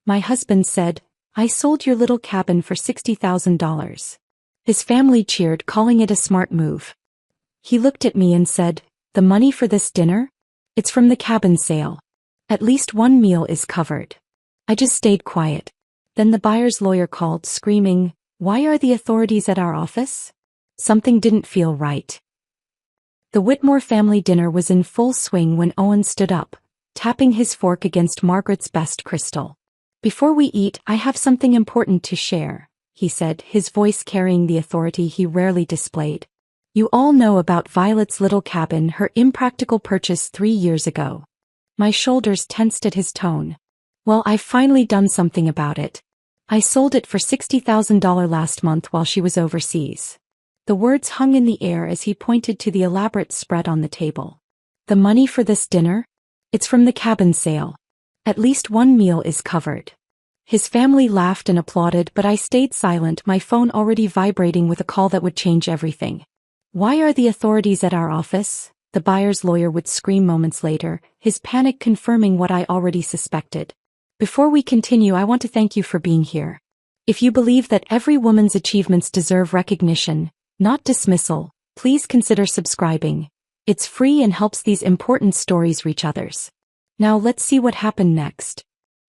My husband said, "I sold your little cabin for $60,000. His family cheered, calling it a smart move. He looked at me and said, "The money for this dinner? It's from the cabin sale. At least one meal is covered." I just stayed quiet. Then the buyer's lawyer called, screaming, "Why are the authorities at our office?" Something didn't feel right. The Whitmore family dinner was in full swing when Owen stood up, tapping his fork against Margaret's best crystal. "Before we eat, I have something important to share," he said, his voice carrying the authority he rarely displayed. "You all know about Violet's little cabin, her impractical purchase 3 years ago." My shoulders tensed at his tone. "Well, I've finally done something about it. I sold it for $60,000 last month while she was overseas." The words hung in the air as he pointed to the elaborate spread on the table. "The money for this dinner? It's from the cabin sale. At least one meal is covered." His family laughed and applauded, but I stayed silent, my phone already vibrating with a call that would change everything. "Why are the authorities at our office?" the buyer's lawyer would scream moments later, his panic confirming what I already suspected. "Before we continue, I want to thank you for being here. If you believe that every woman's achievements deserve recognition, not dismissal, please consider subscribing. It's free and helps these important stories reach others. Now let's see what happened next.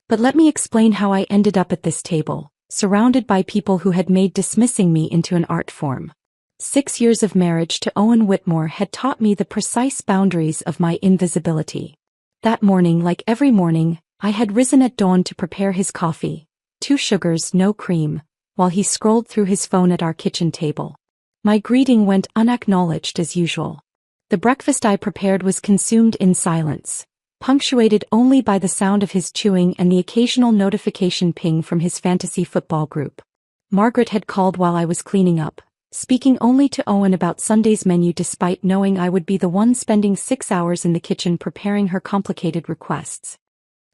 But let me explain how I ended up at this table, surrounded by people who had made dismissing me into an art form. 6 years of marriage to Owen Whitmore had taught me the precise boundaries of my invisibility. That morning, like every morning, I had risen at dawn to prepare his coffee, 2 sugars, no cream, while he scrolled through his phone at our kitchen table. My greeting went unacknowledged as usual. The breakfast I prepared was consumed in silence, punctuated only by the sound of his chewing and the occasional notification ping from his fantasy football group. Margaret had called while I was cleaning up, speaking only to Owen about Sunday's menu despite knowing I would be the one spending 6 hours in the kitchen preparing her complicated requests.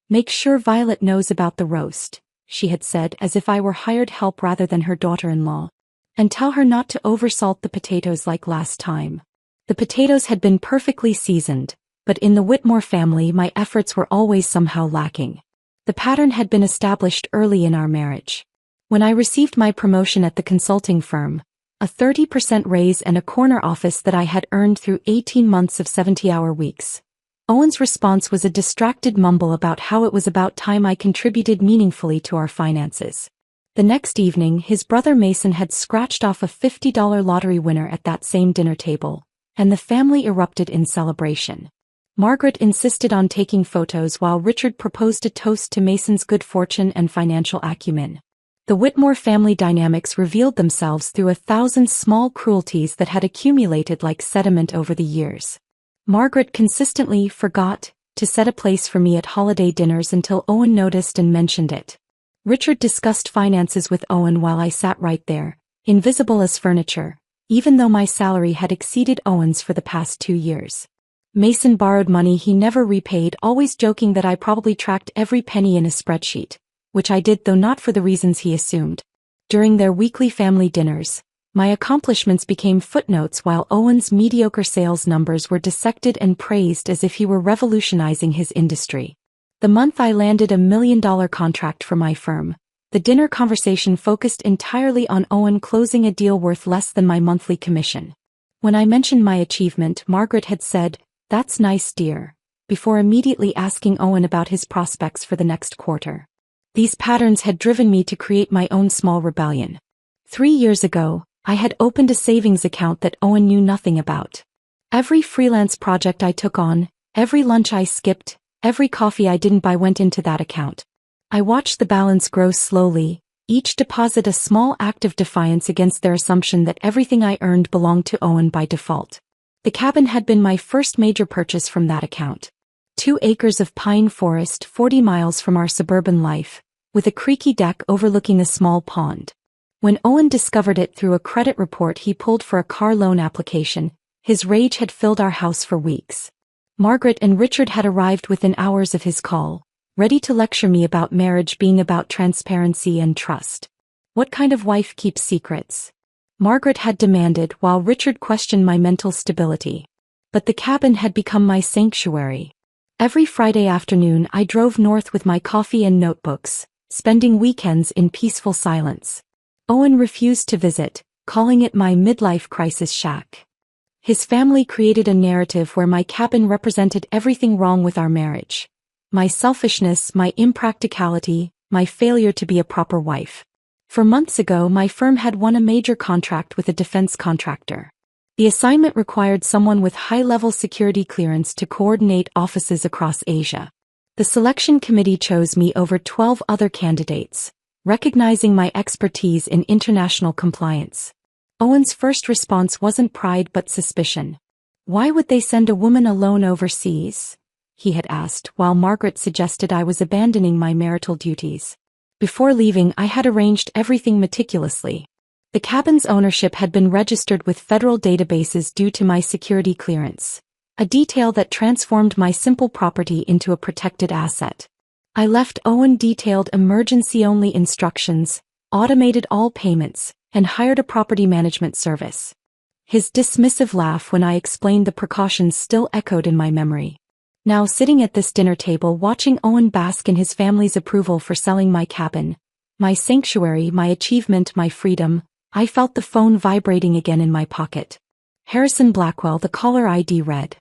"Make sure Violet knows about the roast," she had said, as if I were hired help rather than her daughter-in-law. "And tell her not to oversalt the potatoes like last time." The potatoes had been perfectly seasoned, but in the Whitmore family my efforts were always somehow lacking. The pattern had been established early in our marriage. When I received my promotion at the consulting firm, a 30% raise and a corner office that I had earned through 18 months of 70-hour weeks, Owen's response was a distracted mumble about how it was about time I contributed meaningfully to our finances. The next evening, his brother Mason had scratched off a $50 lottery winner at that same dinner table, and the family erupted in celebration. Margaret insisted on taking photos while Richard proposed a toast to Mason's good fortune and financial acumen. The Whitmore family dynamics revealed themselves through 1,000 small cruelties that had accumulated like sediment over the years. Margaret consistently forgot to set a place for me at holiday dinners until Owen noticed and mentioned it. Richard discussed finances with Owen while I sat right there, invisible as furniture, even though my salary had exceeded Owen's for the past 2 years. Mason borrowed money he never repaid, always joking that I probably tracked every penny in a spreadsheet, which I did, though not for the reasons he assumed. During their weekly family dinners, my accomplishments became footnotes while Owen's mediocre sales numbers were dissected and praised as if he were revolutionizing his industry. The month I landed a $1 million contract for my firm, the dinner conversation focused entirely on Owen closing a deal worth less than my monthly commission. When I mentioned my achievement, Margaret had said, "That's nice, dear," before immediately asking Owen about his prospects for the next quarter. These patterns had driven me to create my own small rebellion. 3 years ago, I had opened a savings account that Owen knew nothing about. Every freelance project I took on, every lunch I skipped, every coffee I didn't buy went into that account. I watched the balance grow slowly, each deposit a small act of defiance against their assumption that everything I earned belonged to Owen by default. The cabin had been my first major purchase from that account. 2 acres of pine forest 40 miles from our suburban life, with a creaky deck overlooking a small pond. When Owen discovered it through a credit report he pulled for a car loan application, his rage had filled our house for weeks. Margaret and Richard had arrived within hours of his call, ready to lecture me about marriage being about transparency and trust. What kind of wife keeps secrets? Margaret had demanded, while Richard questioned my mental stability. But the cabin had become my sanctuary. Every Friday afternoon I drove north with my coffee and notebooks, spending weekends in peaceful silence. Owen refused to visit, calling it my midlife crisis shack. His family created a narrative where my cabin represented everything wrong with our marriage. My selfishness, my impracticality, my failure to be a proper wife. For months ago, my firm had won a major contract with a defense contractor. The assignment required someone with high-level security clearance to coordinate offices across Asia. The selection committee chose me over 12 other candidates, recognizing my expertise in international compliance. Owen's first response wasn't pride but suspicion. Why would they send a woman alone overseas? He had asked, while Margaret suggested I was abandoning my marital duties. Before leaving, I had arranged everything meticulously. The cabin's ownership had been registered with federal databases due to my security clearance, a detail that transformed my simple property into a protected asset. I left Owen detailed emergency-only instructions, automated all payments, and hired a property management service. His dismissive laugh when I explained the precautions still echoed in my memory. Now sitting at this dinner table watching Owen bask in his family's approval for selling my cabin, my sanctuary, my achievement, my freedom, I felt the phone vibrating again in my pocket. Harrison Blackwell, the caller ID read.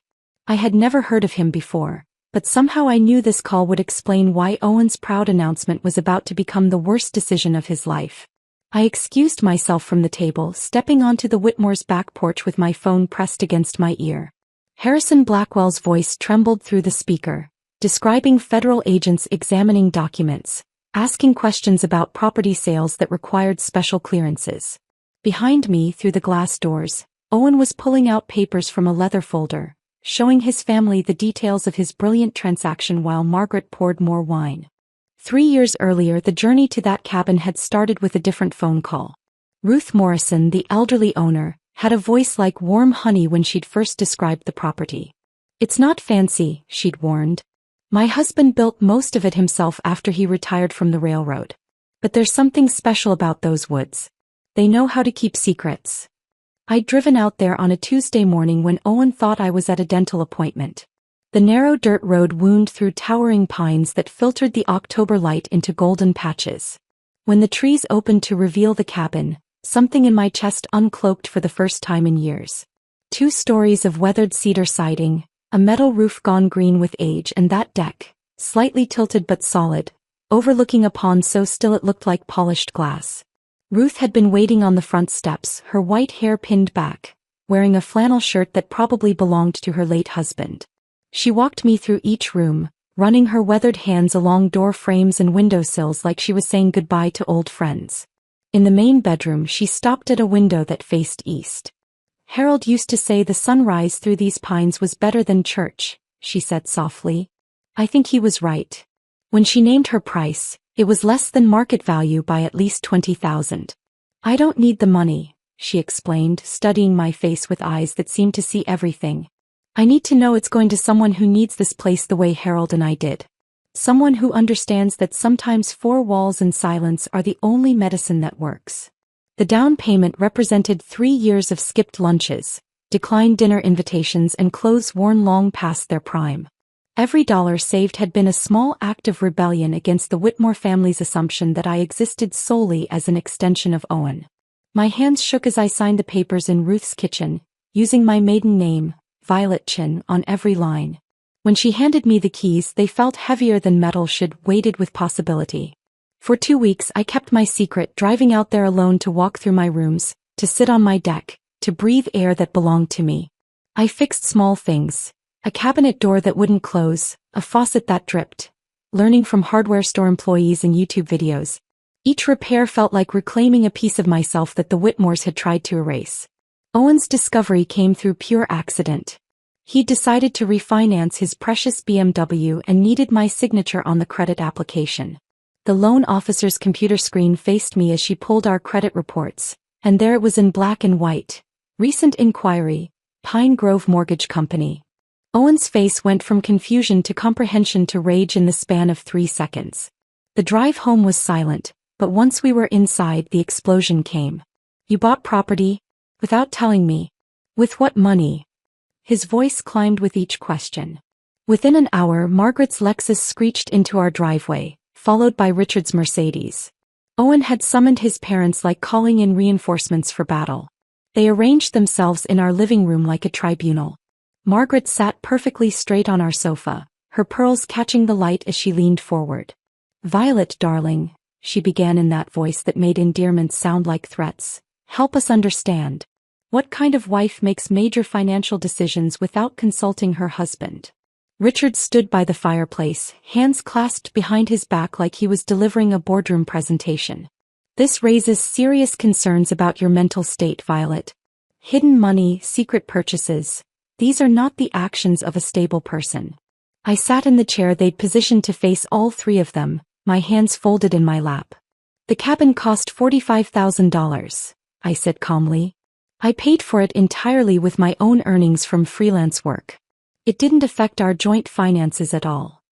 I had never heard of him before, but somehow I knew this call would explain why Owen's proud announcement was about to become the worst decision of his life. I excused myself from the table, stepping onto the Whitmore's back porch with my phone pressed against my ear. Harrison Blackwell's voice trembled through the speaker, describing federal agents examining documents, asking questions about property sales that required special clearances. Behind me, through the glass doors, Owen was pulling out papers from a leather folder, showing his family the details of his brilliant transaction while Margaret poured more wine. 3 years earlier, the journey to that cabin had started with a different phone call. Ruth Morrison, the elderly owner, had a voice like warm honey when she'd first described the property. It's not fancy, she'd warned. My husband built most of it himself after he retired from the railroad. But there's something special about those woods. They know how to keep secrets. I'd driven out there on a Tuesday morning when Owen thought I was at a dental appointment. The narrow dirt road wound through towering pines that filtered the October light into golden patches. When the trees opened to reveal the cabin, something in my chest uncloaked for the first time in years. 2 stories of weathered cedar siding, a metal roof gone green with age, and that deck, slightly tilted but solid, overlooking a pond so still it looked like polished glass. Ruth had been waiting on the front steps, her white hair pinned back, wearing a flannel shirt that probably belonged to her late husband. She walked me through each room, running her weathered hands along door frames and windowsills like she was saying goodbye to old friends. In the main bedroom, she stopped at a window that faced east. Harold used to say the sunrise through these pines was better than church, she said softly. I think he was right. When she named her price, it was less than market value by at least $20,000. I don't need the money, she explained, studying my face with eyes that seemed to see everything. I need to know it's going to someone who needs this place the way Harold and I did. Someone who understands that sometimes 4 walls and silence are the only medicine that works. The down payment represented 3 years of skipped lunches, declined dinner invitations, and clothes worn long past their prime. Every dollar saved had been a small act of rebellion against the Whitmore family's assumption that I existed solely as an extension of Owen. My hands shook as I signed the papers in Ruth's kitchen, using my maiden name, Violet Chin, on every line. When she handed me the keys, they felt heavier than metal should, weighted with possibility. For 2 weeks I kept my secret, driving out there alone to walk through my rooms, to sit on my deck, to breathe air that belonged to me. I fixed small things. A cabinet door that wouldn't close, a faucet that dripped. Learning from hardware store employees and YouTube videos. Each repair felt like reclaiming a piece of myself that the Whitmores had tried to erase. Owen's discovery came through pure accident. He decided to refinance his precious BMW and needed my signature on the credit application. The loan officer's computer screen faced me as she pulled our credit reports, and there it was in black and white. Recent inquiry, Pine Grove Mortgage Company. Owen's face went from confusion to comprehension to rage in the span of 3 seconds. The drive home was silent, but once we were inside, the explosion came. You bought property? Without telling me. With what money? His voice climbed with each question. Within an hour, Margaret's Lexus screeched into our driveway, followed by Richard's Mercedes. Owen had summoned his parents like calling in reinforcements for battle. They arranged themselves in our living room like a tribunal. Margaret sat perfectly straight on our sofa, her pearls catching the light as she leaned forward. "Violet, darling," she began in that voice that made endearments sound like threats, "help us understand. What kind of wife makes major financial decisions without consulting her husband?" Richard stood by the fireplace, hands clasped behind his back like he was delivering a boardroom presentation. "This raises serious concerns about your mental state, Violet. Hidden money, secret purchases, these are not the actions of a stable person." I sat in the chair they'd positioned to face all three of them, my hands folded in my lap. "The cabin cost $45,000, I said calmly. "I paid for it entirely with my own earnings from freelance work. It didn't affect our joint finances at all."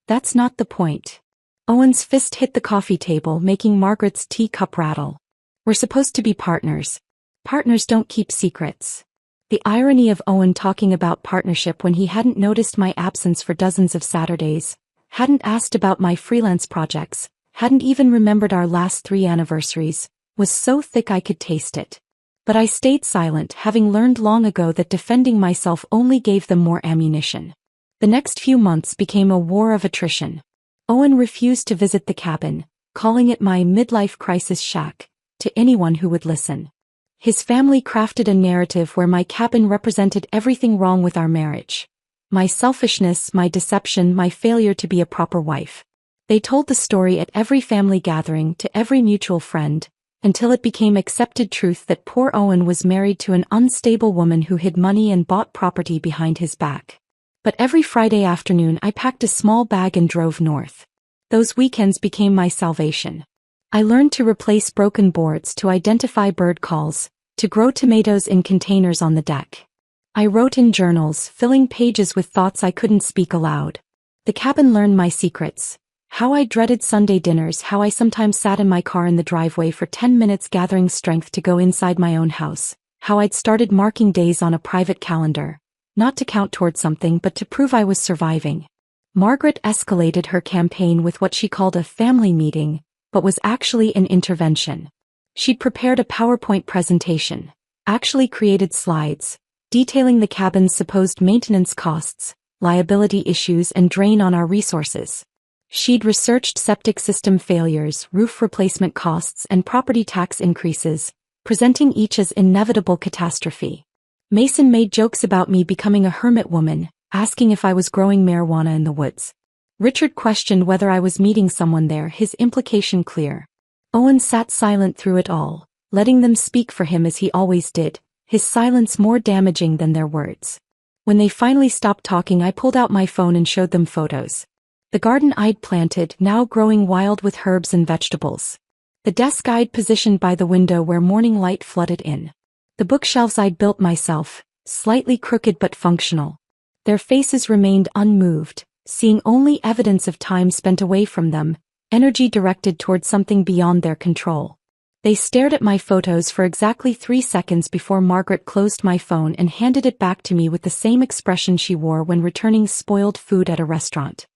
"That's not the point." Owen's fist hit the coffee table, making Margaret's teacup rattle. "We're supposed to be partners. Partners don't keep secrets." The irony of Owen talking about partnership when he hadn't noticed my absence for dozens of Saturdays, hadn't asked about my freelance projects, hadn't even remembered our last 3 anniversaries, was so thick I could taste it. But I stayed silent, having learned long ago that defending myself only gave them more ammunition. The next few months became a war of attrition. Owen refused to visit the cabin, calling it my midlife crisis shack, to anyone who would listen. His family crafted a narrative where my cabin represented everything wrong with our marriage. My selfishness, my deception, my failure to be a proper wife. They told the story at every family gathering, to every mutual friend, until it became accepted truth that poor Owen was married to an unstable woman who hid money and bought property behind his back. But every Friday afternoon I packed a small bag and drove north. Those weekends became my salvation. I learned to replace broken boards, to identify bird calls, to grow tomatoes in containers on the deck. I wrote in journals, filling pages with thoughts I couldn't speak aloud. The cabin learned my secrets. How I dreaded Sunday dinners, how I sometimes sat in my car in the driveway for 10 minutes gathering strength to go inside my own house, how I'd started marking days on a private calendar, not to count toward something but to prove I was surviving. Margaret escalated her campaign with what she called a family meeting, but was actually an intervention. She'd prepared a PowerPoint presentation, actually created slides, detailing the cabin's supposed maintenance costs, liability issues and drain on our resources. She'd researched septic system failures, roof replacement costs and property tax increases, presenting each as inevitable catastrophe. Mason made jokes about me becoming a hermit woman, asking if I was growing marijuana in the woods. Richard questioned whether I was meeting someone there, his implication clear. Owen sat silent through it all, letting them speak for him as he always did, his silence more damaging than their words. When they finally stopped talking, I pulled out my phone and showed them photos. The garden I'd planted, now growing wild with herbs and vegetables. The desk I'd positioned by the window where morning light flooded in. The bookshelves I'd built myself, slightly crooked but functional. Their faces remained unmoved, seeing only evidence of time spent away from them, energy directed toward something beyond their control. They stared at my photos for exactly 3 seconds before Margaret closed my phone and handed it back to me with the same expression she wore when returning spoiled food at a restaurant.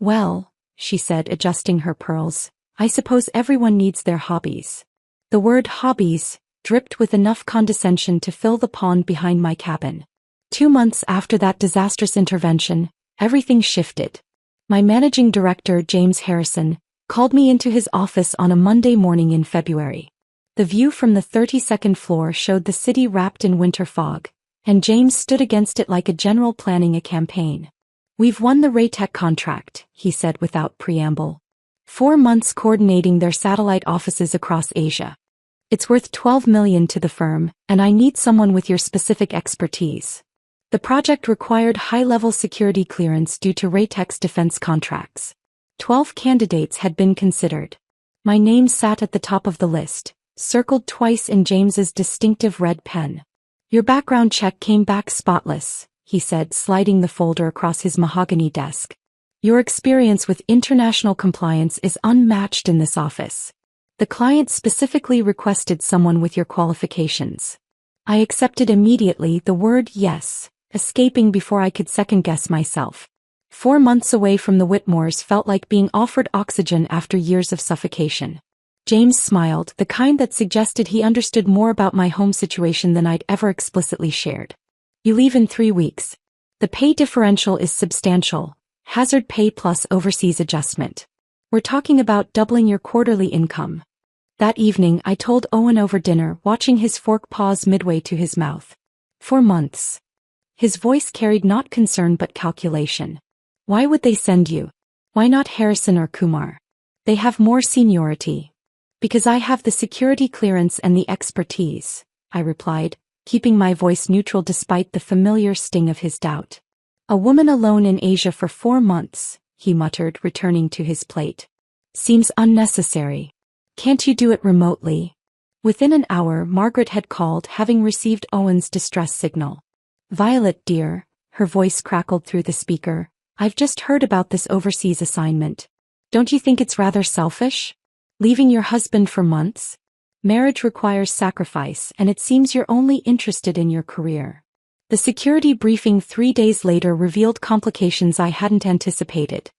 "Well," she said, adjusting her pearls, "I suppose everyone needs their hobbies." The word hobbies dripped with enough condescension to fill the pond behind my cabin. 2 months after that disastrous intervention, everything shifted. My managing director, James Harrison, called me into his office on a Monday morning in February. The view from the 32nd floor showed the city wrapped in winter fog, and James stood against it like a general planning a campaign. "We've won the Raytech contract," he said without preamble. 4 months coordinating their satellite offices across Asia. "It's worth $12 million to the firm, and I need someone with your specific expertise." The project required high-level security clearance due to Raytech's defense contracts. 12 candidates had been considered. My name sat at the top of the list, circled twice in James's distinctive red pen. "Your background check came back spotless," he said, sliding the folder across his mahogany desk. "Your experience with international compliance is unmatched in this office. The client specifically requested someone with your qualifications." I accepted immediately, the word yes, escaping before I could second-guess myself. 4 months away from the Whitmores felt like being offered oxygen after years of suffocation. James smiled, the kind that suggested he understood more about my home situation than I'd ever explicitly shared. You leave in 3 weeks. The pay differential is substantial, hazard pay plus overseas adjustment. We're talking about doubling your quarterly income. That evening I told Owen over dinner, watching his fork pause midway to his mouth. 4 months. His voice carried not concern but calculation. Why would they send you? Why not Harrison or Kumar? They have more seniority. Because I have the security clearance and the expertise, I replied, keeping my voice neutral despite the familiar sting of his doubt. A woman alone in Asia for 4 months, he muttered, returning to his plate. Seems unnecessary. Can't you do it remotely? Within an hour, Margaret had called, having received Owen's distress signal. Violet, dear, her voice crackled through the speaker, I've just heard about this overseas assignment. Don't you think it's rather selfish? Leaving your husband for months? Marriage requires sacrifice, and it seems you're only interested in your career. The security briefing 3 days later revealed complications I hadn't anticipated.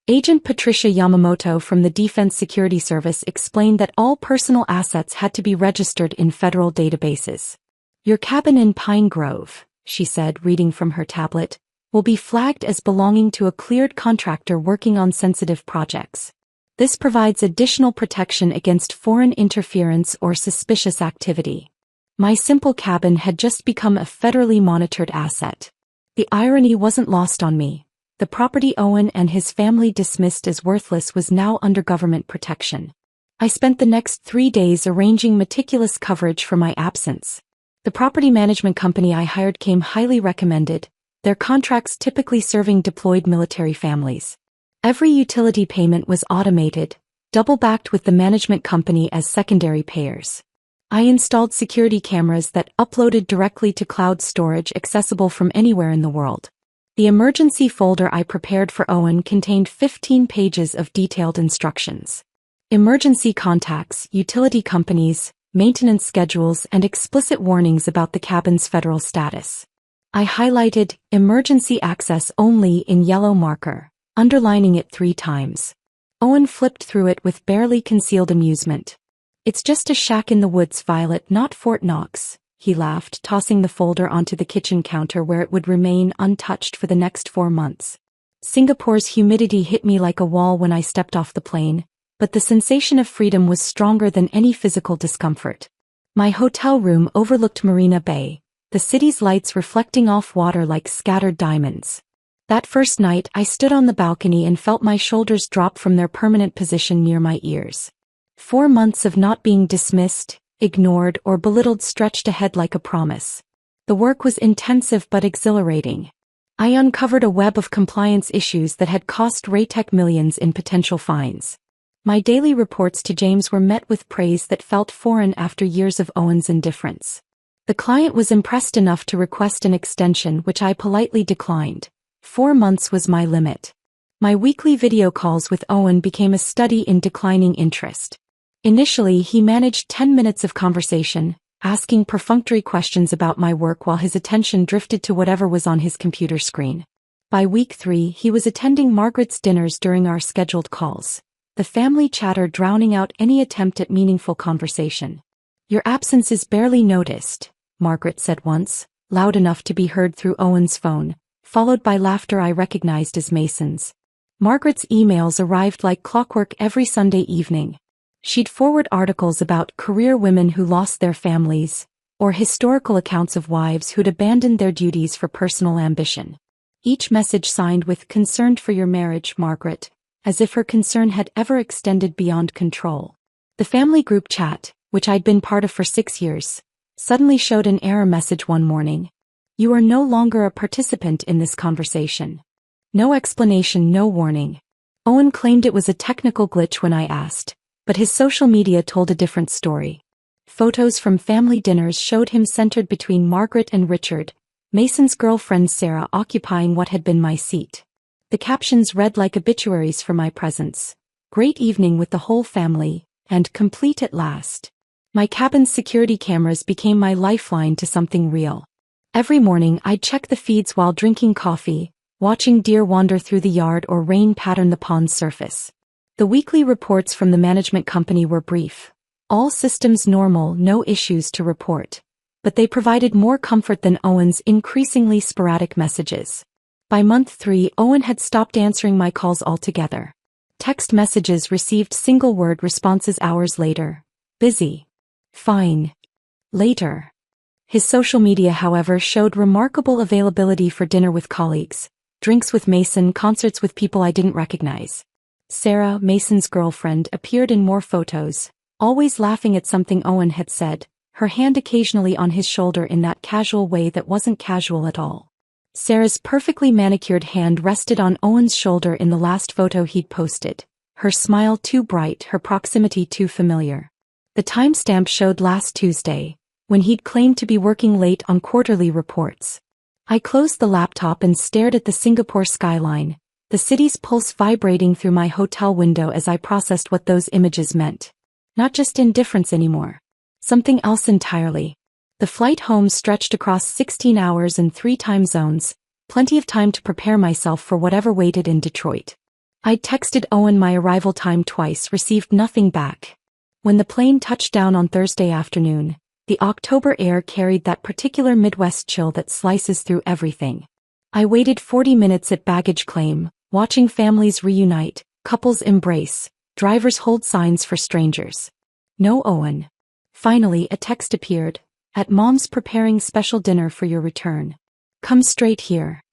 Agent Patricia Yamamoto from the Defense Security Service explained that all personal assets had to be registered in federal databases. Your cabin in Pine Grove, she said, reading from her tablet, will be flagged as belonging to a cleared contractor working on sensitive projects. This provides additional protection against foreign interference or suspicious activity. My simple cabin had just become a federally monitored asset. The irony wasn't lost on me. The property Owen and his family dismissed as worthless was now under government protection. I spent the next 3 days arranging meticulous coverage for my absence. The property management company I hired came highly recommended, their contracts typically serving deployed military families. Every utility payment was automated, double-backed with the management company as secondary payers. I installed security cameras that uploaded directly to cloud storage accessible from anywhere in the world. The emergency folder I prepared for Owen contained 15 pages of detailed instructions. Emergency contacts, utility companies, maintenance schedules, and explicit warnings about the cabin's federal status. I highlighted emergency access only in yellow marker, underlining it 3 times. Owen flipped through it with barely concealed amusement. It's just a shack in the woods, Violet, not Fort Knox, he laughed, tossing the folder onto the kitchen counter where it would remain untouched for the next 4 months. Singapore's humidity hit me like a wall when I stepped off the plane, but the sensation of freedom was stronger than any physical discomfort. My hotel room overlooked Marina Bay, the city's lights reflecting off water like scattered diamonds. That first night I stood on the balcony and felt my shoulders drop from their permanent position near my ears. 4 months of not being dismissed, ignored, or belittled stretched ahead like a promise. The work was intensive but exhilarating. I uncovered a web of compliance issues that had cost Raytech millions in potential fines. My daily reports to James were met with praise that felt foreign after years of Owen's indifference. The client was impressed enough to request an extension, which I politely declined. 4 months was my limit. My weekly video calls with Owen became a study in declining interest. Initially, he managed 10 minutes of conversation, asking perfunctory questions about my work while his attention drifted to whatever was on his computer screen. By week 3, he was attending Margaret's dinners during our scheduled calls, the family chatter drowning out any attempt at meaningful conversation. Your absence is barely noticed, Margaret said once, loud enough to be heard through Owen's phone, followed by laughter I recognized as Mason's. Margaret's emails arrived like clockwork every Sunday evening. She'd forward articles about career women who lost their families, or historical accounts of wives who'd abandoned their duties for personal ambition. Each message signed with "Concerned for your marriage, Margaret," as if her concern had ever extended beyond control. The family group chat, which I'd been part of for 6 years, suddenly showed an error message one morning. You are no longer a participant in this conversation. No explanation, no warning. Owen claimed it was a technical glitch when I asked, but his social media told a different story. Photos from family dinners showed him centered between Margaret and Richard, Mason's girlfriend Sarah occupying what had been my seat. The captions read like obituaries for my presence. Great evening with the whole family, and complete at last. My cabin's security cameras became my lifeline to something real. Every morning I'd check the feeds while drinking coffee, watching deer wander through the yard or rain pattern the pond's surface. The weekly reports from the management company were brief. All systems normal, no issues to report. But they provided more comfort than Owen's increasingly sporadic messages. By month 3, Owen had stopped answering my calls altogether. Text messages received single-word responses hours later. Busy. Fine. Later. His social media, however, showed remarkable availability for dinner with colleagues, drinks with Mason, concerts with people I didn't recognize. Sarah, Mason's girlfriend, appeared in more photos, always laughing at something Owen had said, her hand occasionally on his shoulder in that casual way that wasn't casual at all. Sarah's perfectly manicured hand rested on Owen's shoulder in the last photo he'd posted, her smile too bright, her proximity too familiar. The timestamp showed last Tuesday, when he'd claimed to be working late on quarterly reports. I closed the laptop and stared at the Singapore skyline, the city's pulse vibrating through my hotel window as I processed what those images meant. Not just indifference anymore. Something else entirely. The flight home stretched across 16 hours and 3 time zones, plenty of time to prepare myself for whatever waited in Detroit. I'd texted Owen my arrival time twice, received nothing back. When the plane touched down on Thursday afternoon, the October air carried that particular Midwest chill that slices through everything. I waited 40 minutes at baggage claim, watching families reunite, couples embrace, drivers hold signs for strangers. No Owen. Finally, a text appeared. At Mom's preparing special dinner for your return. Come straight here.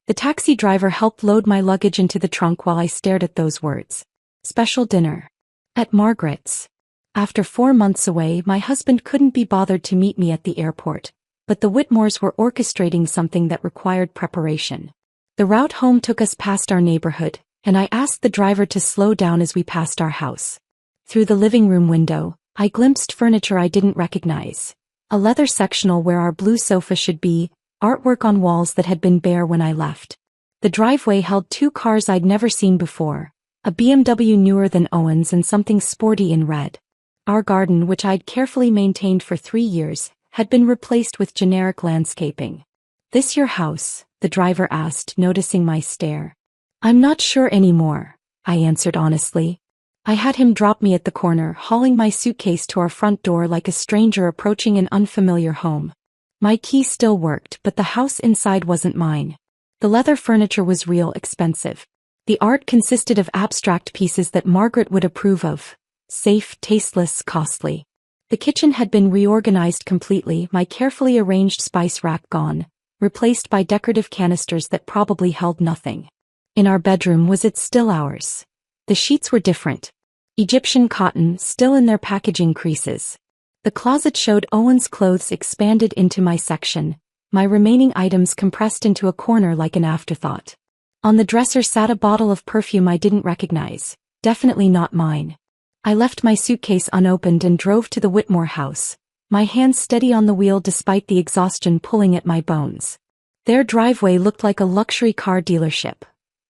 The taxi driver helped load my luggage into the trunk while I stared at those words. Special dinner. At Margaret's. After 4 months away, my husband couldn't be bothered to meet me at the airport, but the Whitmores were orchestrating something that required preparation. The route home took us past our neighborhood, and I asked the driver to slow down as we passed our house. Through the living room window, I glimpsed furniture I didn't recognize. A leather sectional where our blue sofa should be, artwork on walls that had been bare when I left. The driveway held 2 cars I'd never seen before, a BMW newer than Owen's and something sporty in red. Our garden, which I'd carefully maintained for 3 years, had been replaced with generic landscaping. This your house? The driver asked, noticing my stare. I'm not sure anymore, I answered honestly. I had him drop me at the corner, hauling my suitcase to our front door like a stranger approaching an unfamiliar home. My key still worked, but the house inside wasn't mine. The leather furniture was real expensive. The art consisted of abstract pieces that Margaret would approve of. Safe, tasteless, costly. The kitchen had been reorganized completely, my carefully arranged spice rack gone, replaced by decorative canisters that probably held nothing. In our bedroom was it still ours. The sheets were different. Egyptian cotton, still in their packaging creases. The closet showed Owen's clothes expanded into my section, my remaining items compressed into a corner like an afterthought. On the dresser sat a bottle of perfume I didn't recognize, definitely not mine. I left my suitcase unopened and drove to the Whitmore house, my hands steady on the wheel despite the exhaustion pulling at my bones. Their driveway looked like a luxury car dealership.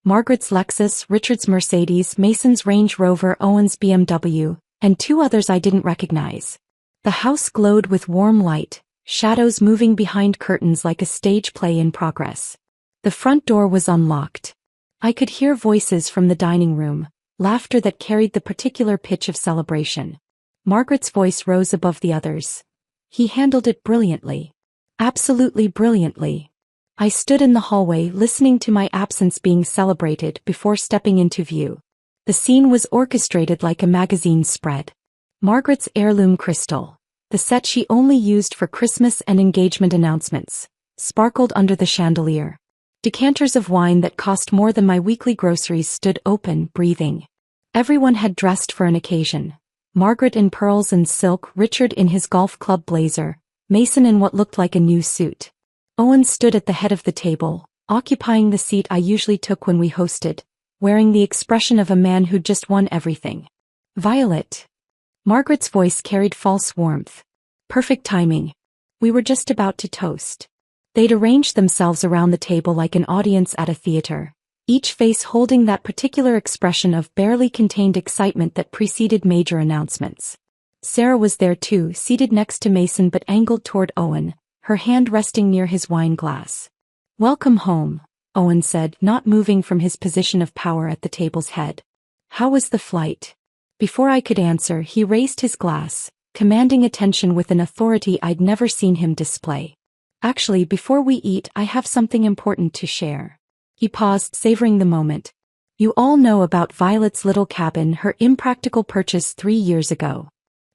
Margaret's Lexus, Richard's Mercedes, Mason's Range Rover, Owen's BMW, and 2 others I didn't recognize. The house glowed with warm light, shadows moving behind curtains like a stage play in progress. The front door was unlocked. I could hear voices from the dining room, laughter that carried the particular pitch of celebration. Margaret's voice rose above the others. He handled it brilliantly. Absolutely brilliantly. I stood in the hallway listening to my absence being celebrated before stepping into view. The scene was orchestrated like a magazine spread. Margaret's heirloom crystal, the set she only used for Christmas and engagement announcements, sparkled under the chandelier. Decanters of wine that cost more than my weekly groceries stood open, breathing. Everyone had dressed for an occasion. Margaret in pearls and silk, Richard in his golf club blazer, Mason in what looked like a new suit. Owen stood at the head of the table, occupying the seat I usually took when we hosted, wearing the expression of a man who'd just won everything. Violet. Margaret's voice carried false warmth. Perfect timing. We were just about to toast. They'd arranged themselves around the table like an audience at a theater, each face holding that particular expression of barely contained excitement that preceded major announcements. Sarah was there too, seated next to Mason but angled toward Owen, her hand resting near his wine glass. Welcome home, Owen said, not moving from his position of power at the table's head. How was the flight? Before I could answer, he raised his glass, commanding attention with an authority I'd never seen him display. Actually, before we eat, I have something important to share. He paused, savoring the moment. You all know about Violet's little cabin, her impractical purchase 3 years ago.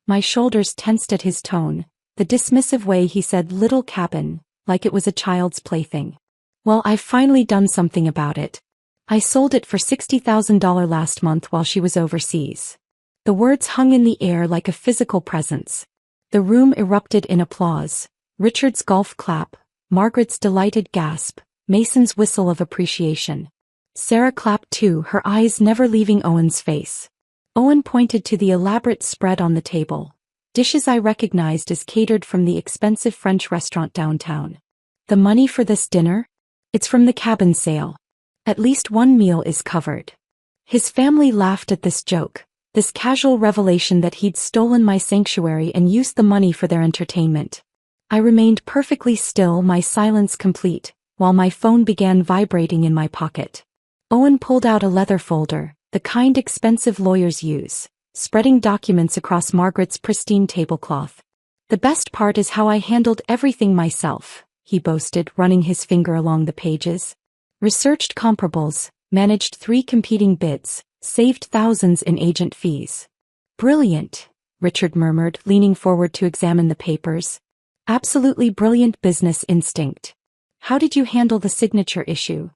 My shoulders tensed at his tone, the dismissive way he said little cabin, like it was a child's plaything. Well, I've finally done something about it. I sold it for $60,000 last month while she was overseas. The words hung in the air like a physical presence. The room erupted in applause. Richard's golf clap, Margaret's delighted gasp, Mason's whistle of appreciation. Sarah clapped too, her eyes never leaving Owen's face. Owen pointed to the elaborate spread on the table. Dishes I recognized as catered from the expensive French restaurant downtown. The money for this dinner? It's from the cabin sale. At least one meal is covered. His family laughed at this joke, this casual revelation that he'd stolen my sanctuary and used the money for their entertainment. I remained perfectly still, my silence complete, while my phone began vibrating in my pocket. Owen pulled out a leather folder, the kind expensive lawyers use, spreading documents across Margaret's pristine tablecloth. The best part is how I handled everything myself, he boasted, running his finger along the pages. Researched comparables, managed 3 competing bids, saved thousands in agent fees. Brilliant, Richard murmured, leaning forward to examine the papers. Absolutely brilliant business instinct. How did you handle the signature issue?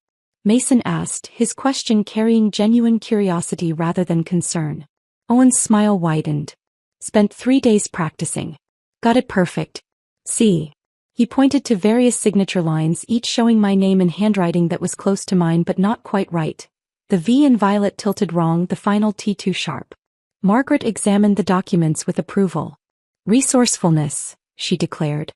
Mason asked, his question carrying genuine curiosity rather than concern. Owen's smile widened. Spent 3 days practicing. Got it perfect. See. He pointed to various signature lines, each showing my name in handwriting that was close to mine but not quite right. The V in Violet tilted wrong, the final T too sharp. Margaret examined the documents with approval. Resourcefulness, she declared.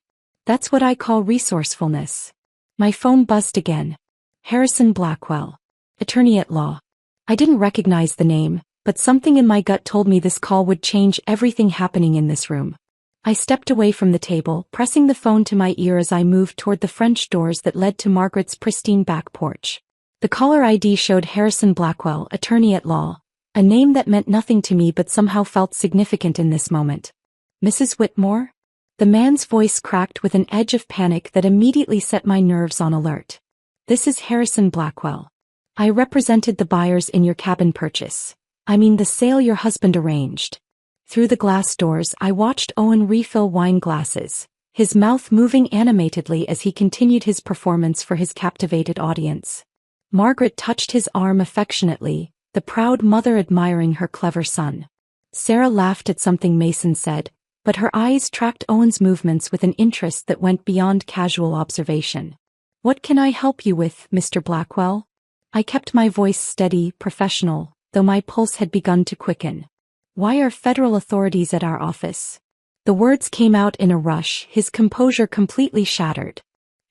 That's what I call resourcefulness. My phone buzzed again. Harrison Blackwell, attorney at law. I didn't recognize the name, but something in my gut told me this call would change everything happening in this room. I stepped away from the table, pressing the phone to my ear as I moved toward the French doors that led to Margaret's pristine back porch. The caller ID showed Harrison Blackwell, attorney at law, a name that meant nothing to me but somehow felt significant in this moment. Mrs. Whitmore? The man's voice cracked with an edge of panic that immediately set my nerves on alert. This is Harrison Blackwell. I represented the buyers in your cabin purchase. I mean the sale your husband arranged. Through the glass doors I watched Owen refill wine glasses, his mouth moving animatedly as he continued his performance for his captivated audience. Margaret touched his arm affectionately, the proud mother admiring her clever son. Sarah laughed at something Mason said, but her eyes tracked Owen's movements with an interest that went beyond casual observation. What can I help you with, Mr. Blackwell? I kept my voice steady, professional, though my pulse had begun to quicken. Why are federal authorities at our office? The words came out in a rush, his composure completely shattered.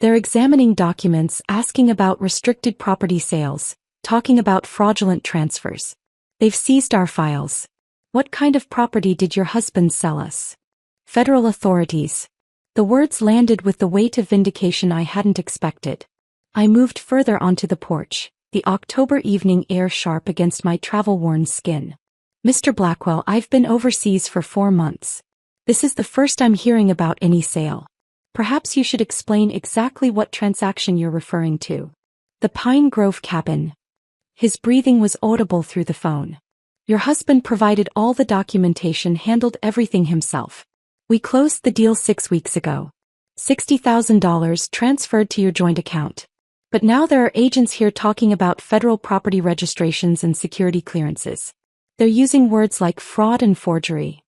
They're examining documents, asking about restricted property sales, talking about fraudulent transfers. They've seized our files. What kind of property did your husband sell us? Federal authorities. The words landed with the weight of vindication I hadn't expected. I moved further onto the porch, the October evening air sharp against my travel-worn skin. Mr. Blackwell, I've been overseas for 4 months. This is the first I'm hearing about any sale. Perhaps you should explain exactly what transaction you're referring to. The Pine Grove cabin. His breathing was audible through the phone. Your husband provided all the documentation, handled everything himself. We closed the deal 6 weeks ago. $60,000 transferred to your joint account. But now there are agents here talking about federal property registrations and security clearances. They're using words like fraud and forgery.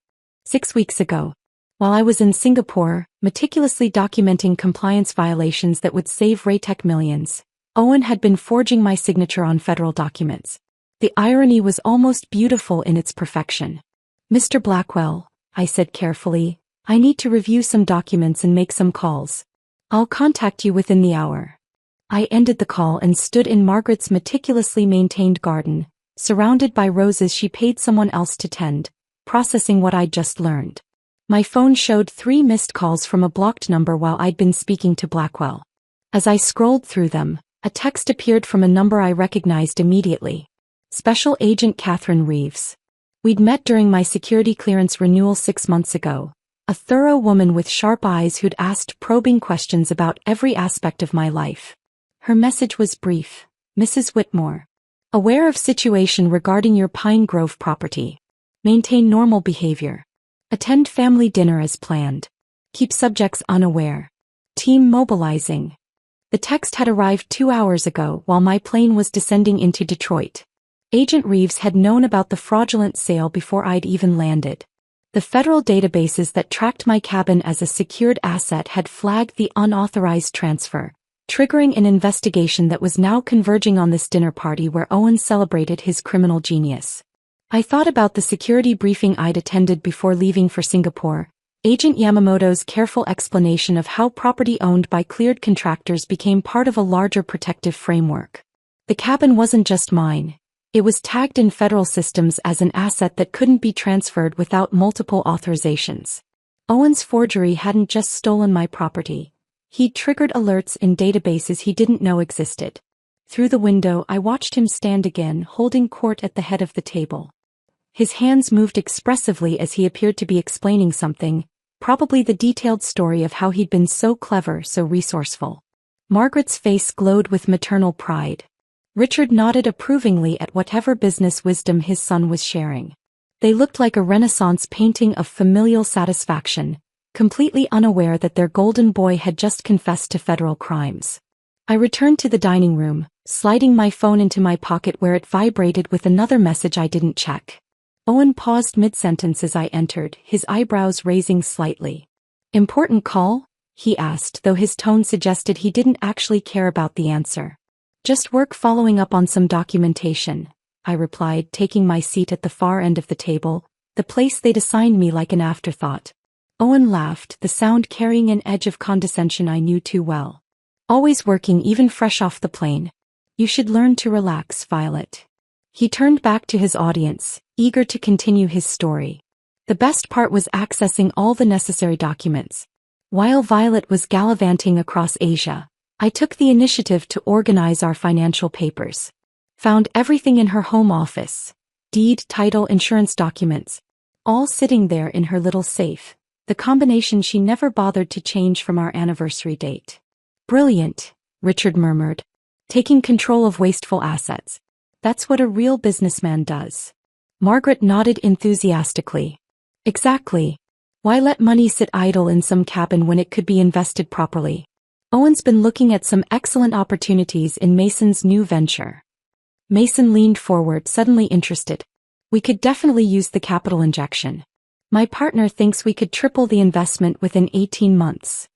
6 weeks ago, while I was in Singapore, meticulously documenting compliance violations that would save Raytech millions, Owen had been forging my signature on federal documents. The irony was almost beautiful in its perfection. Mr. Blackwell, I said carefully, I need to review some documents and make some calls. I'll contact you within the hour. I ended the call and stood in Margaret's meticulously maintained garden, surrounded by roses she paid someone else to tend, processing what I'd just learned. My phone showed 3 missed calls from a blocked number while I'd been speaking to Blackwell. As I scrolled through them, A text appeared from a number I recognized immediately. Special Agent Catherine Reeves. We'd met during my security clearance renewal 6 months ago. A thorough woman with sharp eyes who'd asked probing questions about every aspect of my life. Her message was brief. Mrs. Whitmore. Aware of situation regarding your Pine Grove property. Maintain normal behavior. Attend family dinner as planned. Keep subjects unaware. Team mobilizing. The text had arrived 2 hours ago while my plane was descending into Detroit. Agent Reeves had known about the fraudulent sale before I'd even landed. The federal databases that tracked my cabin as a secured asset had flagged the unauthorized transfer, triggering an investigation that was now converging on this dinner party where Owen celebrated his criminal genius. I thought about the security briefing I'd attended before leaving for Singapore, Agent Yamamoto's careful explanation of how property owned by cleared contractors became part of a larger protective framework. The cabin wasn't just mine. It was tagged in federal systems as an asset that couldn't be transferred without multiple authorizations. Owen's forgery hadn't just stolen my property. He'd triggered alerts in databases he didn't know existed. Through the window, I watched him stand again, holding court at the head of the table. His hands moved expressively as he appeared to be explaining something, probably the detailed story of how he'd been so clever, so resourceful. Margaret's face glowed with maternal pride. Richard nodded approvingly at whatever business wisdom his son was sharing. They looked like a Renaissance painting of familial satisfaction, completely unaware that their golden boy had just confessed to federal crimes. I returned to the dining room, sliding my phone into my pocket where it vibrated with another message I didn't check. Owen paused mid-sentence as I entered, his eyebrows raising slightly. "Important call?" he asked, though his tone suggested he didn't actually care about the answer. "Just work following up on some documentation," I replied, taking my seat at the far end of the table, the place they'd assigned me like an afterthought. Owen laughed, the sound carrying an edge of condescension I knew too well. "Always working, even fresh off the plane. You should learn to relax, Violet." He turned back to his audience, eager to continue his story. The best part was accessing all the necessary documents. While Violet was gallivanting across Asia, I took the initiative to organize our financial papers. Found everything in her home office. Deed, title, insurance documents. All sitting there in her little safe. The combination she never bothered to change from our anniversary date. "Brilliant," Richard murmured. "Taking control of wasteful assets. That's what a real businessman does." Margaret nodded enthusiastically. "Exactly. Why let money sit idle in some cabin when it could be invested properly? Owen's been looking at some excellent opportunities in Mason's new venture." Mason leaned forward, suddenly interested. "We could definitely use the capital injection. My partner thinks we could triple the investment within 18 months.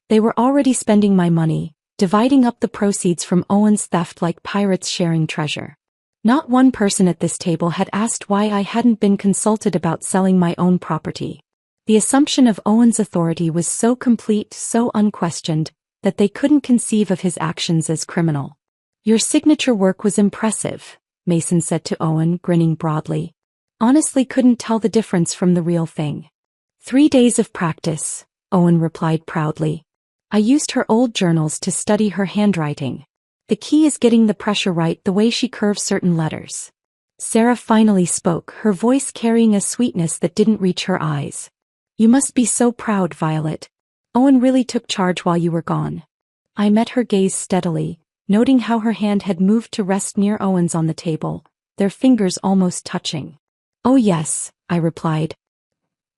They were already spending my money, dividing up the proceeds from Owen's theft like pirates sharing treasure. Not one person at this table had asked why I hadn't been consulted about selling my own property. The assumption of Owen's authority was so complete, so unquestioned, that they couldn't conceive of his actions as criminal. "Your signature work was impressive," Mason said to Owen, grinning broadly. "Honestly couldn't tell the difference from the real thing." 3 days of practice," Owen replied proudly. "I used her old journals to study her handwriting. The key is getting the pressure right, the way she curves certain letters." Sarah finally spoke, her voice carrying a sweetness that didn't reach her eyes. "You must be so proud, Violet. Owen really took charge while you were gone." I met her gaze steadily, noting how her hand had moved to rest near Owen's on the table, their fingers almost touching. "Oh yes," I replied.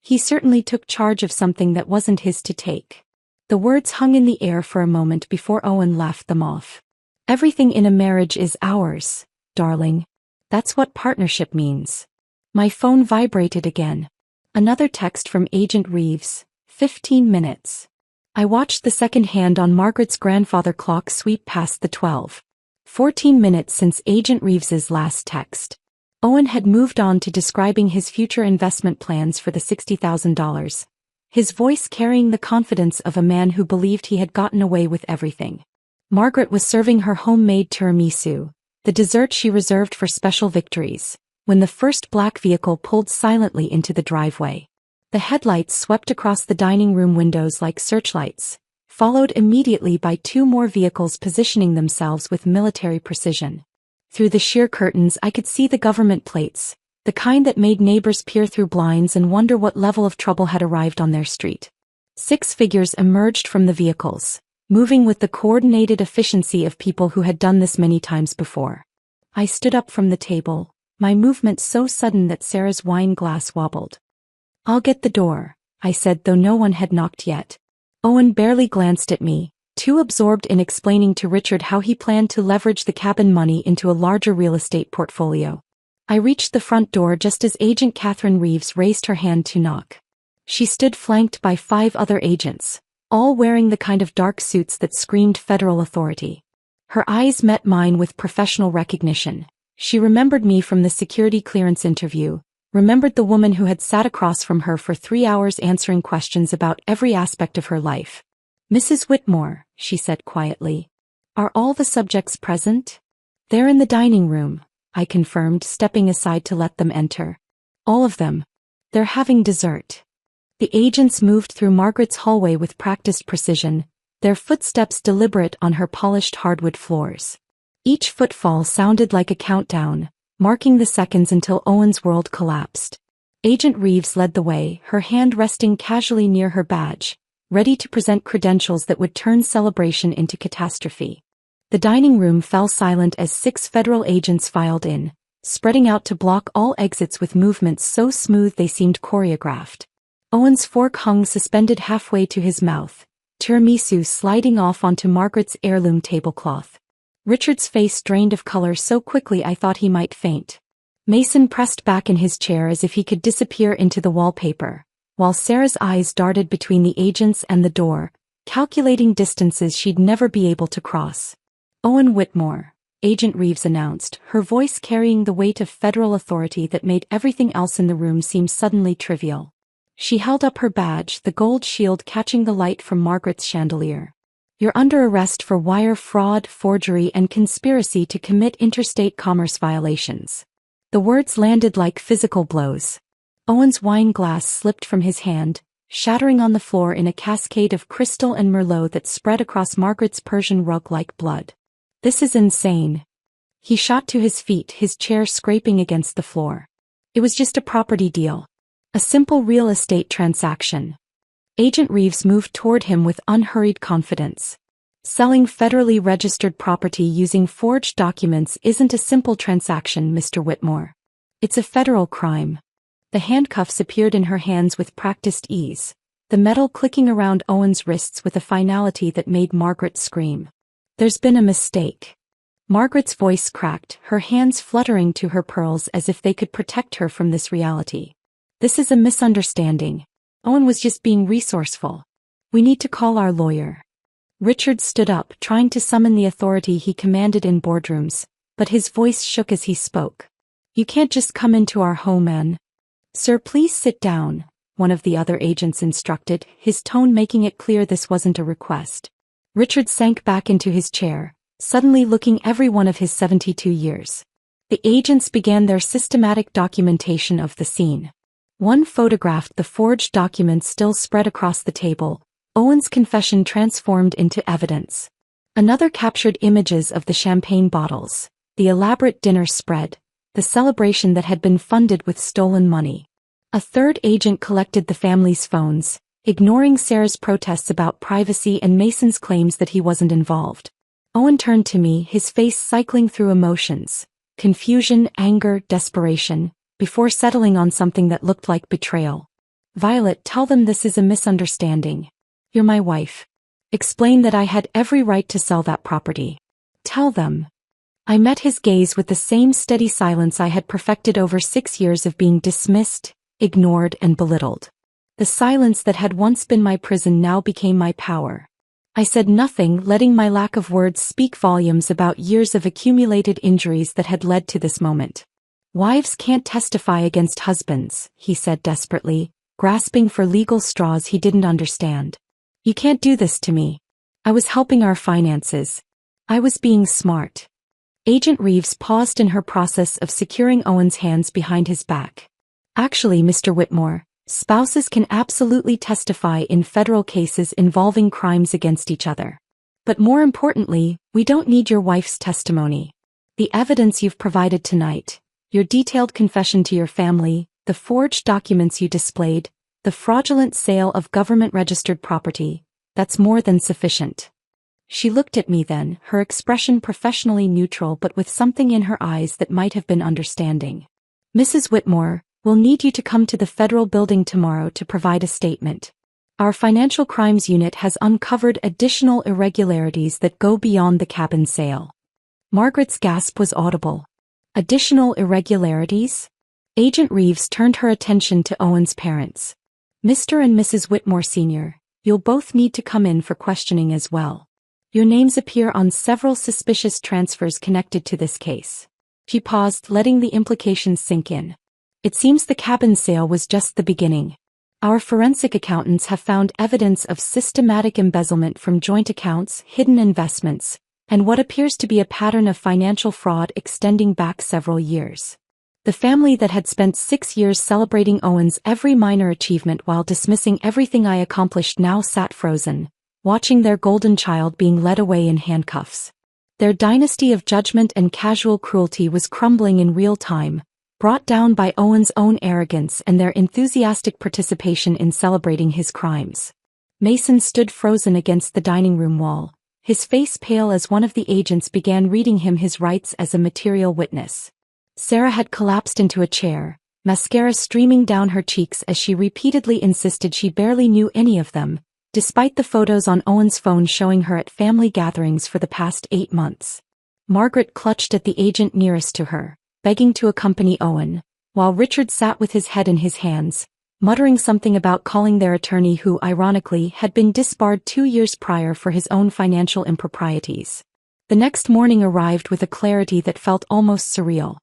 "He certainly took charge of something that wasn't his to take." The words hung in the air for a moment before Owen laughed them off. "Everything in a marriage is ours, darling. That's what partnership means." My phone vibrated again. Another text from Agent Reeves. 15 minutes. I watched the second hand on Margaret's grandfather clock sweep past the 12. 14 minutes since Agent Reeves's last text. Owen had moved on to describing his future investment plans for the $60,000, his voice carrying the confidence of a man who believed he had gotten away with everything. Margaret was serving her homemade tiramisu, the dessert she reserved for special victories, when the first black vehicle pulled silently into the driveway. The headlights swept across the dining room windows like searchlights, followed immediately by 2 more vehicles positioning themselves with military precision. Through the sheer curtains I could see the government plates, the kind that made neighbors peer through blinds and wonder what level of trouble had arrived on their street. 6 figures emerged from the vehicles, moving with the coordinated efficiency of people who had done this many times before. I stood up from the table, my movement so sudden that Sarah's wine glass wobbled. "I'll get the door," I said, though no one had knocked yet. Owen barely glanced at me, too absorbed in explaining to Richard how he planned to leverage the cabin money into a larger real estate portfolio. I reached the front door just as Agent Catherine Reeves raised her hand to knock. She stood flanked by 5 other agents, all wearing the kind of dark suits that screamed federal authority. Her eyes met mine with professional recognition. She remembered me from the security clearance interview, remembered the woman who had sat across from her for 3 hours answering questions about every aspect of her life. "Mrs. Whitmore," she said quietly. "Are all the subjects present?" "They're in the dining room," I confirmed, stepping aside to let them enter. "All of them. They're having dessert." The agents moved through Margaret's hallway with practiced precision, their footsteps deliberate on her polished hardwood floors. Each footfall sounded like a countdown, marking the seconds until Owen's world collapsed. Agent Reeves led the way, her hand resting casually near her badge, ready to present credentials that would turn celebration into catastrophe. The dining room fell silent as 6 federal agents filed in, spreading out to block all exits with movements so smooth they seemed choreographed. Owen's fork hung suspended halfway to his mouth, tiramisu sliding off onto Margaret's heirloom tablecloth. Richard's face drained of color so quickly I thought he might faint. Mason pressed back in his chair as if he could disappear into the wallpaper, while Sarah's eyes darted between the agents and the door, calculating distances she'd never be able to cross. "Owen Whitmore," Agent Reeves announced, her voice carrying the weight of federal authority that made everything else in the room seem suddenly trivial. She held up her badge, the gold shield catching the light from Margaret's chandelier. "You're under arrest for wire fraud, forgery, and conspiracy to commit interstate commerce violations." The words landed like physical blows. Owen's wine glass slipped from his hand, shattering on the floor in a cascade of crystal and merlot that spread across Margaret's Persian rug like blood. "This is insane." He shot to his feet, his chair scraping against the floor. "It was just a property deal. A simple real estate transaction." Agent Reeves moved toward him with unhurried confidence. "Selling federally registered property using forged documents isn't a simple transaction, Mr. Whitmore. It's a federal crime." The handcuffs appeared in her hands with practiced ease, the metal clicking around Owen's wrists with a finality that made Margaret scream. "There's been a mistake." Margaret's voice cracked, her hands fluttering to her pearls as if they could protect her from this reality. "This is a misunderstanding. Owen was just being resourceful. We need to call our lawyer." Richard stood up, trying to summon the authority he commanded in boardrooms, but his voice shook as he spoke. "You can't just come into our home and—" "Sir, please sit down," one of the other agents instructed, his tone making it clear this wasn't a request. Richard sank back into his chair, suddenly looking every one of his 72 years. The agents began their systematic documentation of the scene. One photographed the forged documents still spread across the table, Owen's confession transformed into evidence. Another captured images of the champagne bottles, the elaborate dinner spread, the celebration that had been funded with stolen money. A third agent collected the family's phones, ignoring Sarah's protests about privacy and Mason's claims that he wasn't involved. Owen turned to me, his face cycling through emotions, confusion, anger, desperation, before settling on something that looked like betrayal. "Violet, tell them this is a misunderstanding. You're my wife. Explain that I had every right to sell that property. Tell them." I met his gaze with the same steady silence I had perfected over 6 years of being dismissed, ignored, and belittled. The silence that had once been my prison now became my power. I said nothing, letting my lack of words speak volumes about years of accumulated injuries that had led to this moment. "Wives can't testify against husbands," he said desperately, grasping for legal straws he didn't understand. "You can't do this to me. I was helping our finances. I was being smart." Agent Reeves paused in her process of securing Owen's hands behind his back. "Actually, Mr. Whitmore, Spouses can absolutely testify in federal cases involving crimes against each other. But more importantly, we don't need your wife's testimony. The evidence you've provided tonight, your detailed confession to your family, the forged documents you displayed, the fraudulent sale of government-registered property, that's more than sufficient. She looked at me then, her expression professionally neutral but with something in her eyes that might have been understanding. Mrs. Whitmore, we'll need you to come to the federal building tomorrow to provide a statement. Our financial crimes unit has uncovered additional irregularities that go beyond the cabin sale. Margaret's gasp was audible. Additional irregularities? Agent Reeves turned her attention to Owen's parents. Mr. and Mrs. Whitmore Sr., you'll both need to come in for questioning as well. Your names appear on several suspicious transfers connected to this case. She paused, letting the implications sink in. It seems the cabin sale was just the beginning. Our forensic accountants have found evidence of systematic embezzlement from joint accounts, hidden investments, and what appears to be a pattern of financial fraud extending back several years. The family that had spent 6 years celebrating Owen's every minor achievement while dismissing everything I accomplished now sat frozen, watching their golden child being led away in handcuffs. Their dynasty of judgment and casual cruelty was crumbling in real time, brought down by Owen's own arrogance and their enthusiastic participation in celebrating his crimes. Mason stood frozen against the dining room wall, his face pale as one of the agents began reading him his rights as a material witness. Sarah had collapsed into a chair, mascara streaming down her cheeks as she repeatedly insisted she barely knew any of them, despite the photos on Owen's phone showing her at family gatherings for the past 8 months. Margaret clutched at the agent nearest to her, begging to accompany Owen, while Richard sat with his head in his hands, muttering something about calling their attorney who, ironically, had been disbarred 2 years prior for his own financial improprieties. The next morning arrived with a clarity that felt almost surreal.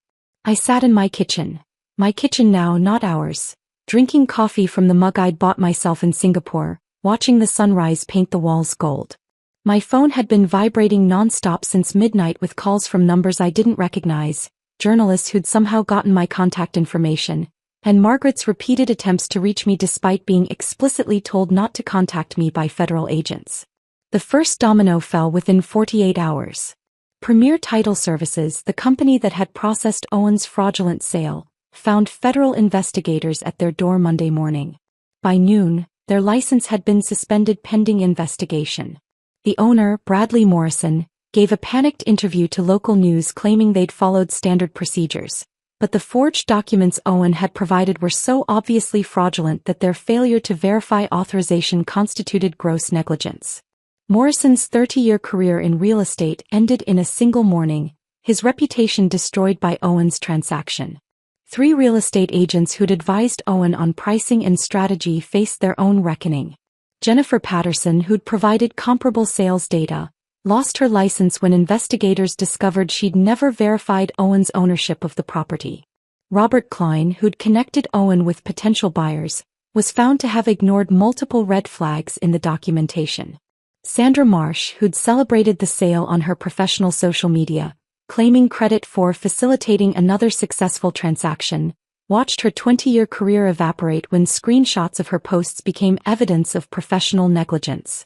I sat in my kitchen now, not ours, drinking coffee from the mug I'd bought myself in Singapore, watching the sunrise paint the walls gold. My phone had been vibrating non-stop since midnight with calls from numbers I didn't recognize, journalists who'd somehow gotten my contact information, and Margaret's repeated attempts to reach me despite being explicitly told not to contact me by federal agents. The first domino fell within 48 hours. Premier Title Services, the company that had processed Owen's fraudulent sale, found federal investigators at their door Monday morning. By noon, their license had been suspended pending investigation. The owner, Bradley Morrison, gave a panicked interview to local news claiming they'd followed standard procedures, but the forged documents Owen had provided were so obviously fraudulent that their failure to verify authorization constituted gross negligence. Morrison's 30-year career in real estate ended in a single morning, his reputation destroyed by Owen's transaction. 3 real estate agents who'd advised Owen on pricing and strategy faced their own reckoning. Jennifer Patterson, who'd provided comparable sales data, lost her license when investigators discovered she'd never verified Owen's ownership of the property. Robert Klein, who'd connected Owen with potential buyers, was found to have ignored multiple red flags in the documentation. Sandra Marsh, who'd celebrated the sale on her professional social media, claiming credit for facilitating another successful transaction, watched her 20-year career evaporate when screenshots of her posts became evidence of professional negligence.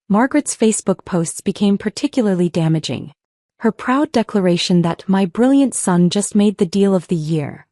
Margaret's Facebook posts became particularly damaging. Her proud declaration that "my brilliant son just made the deal of the year,"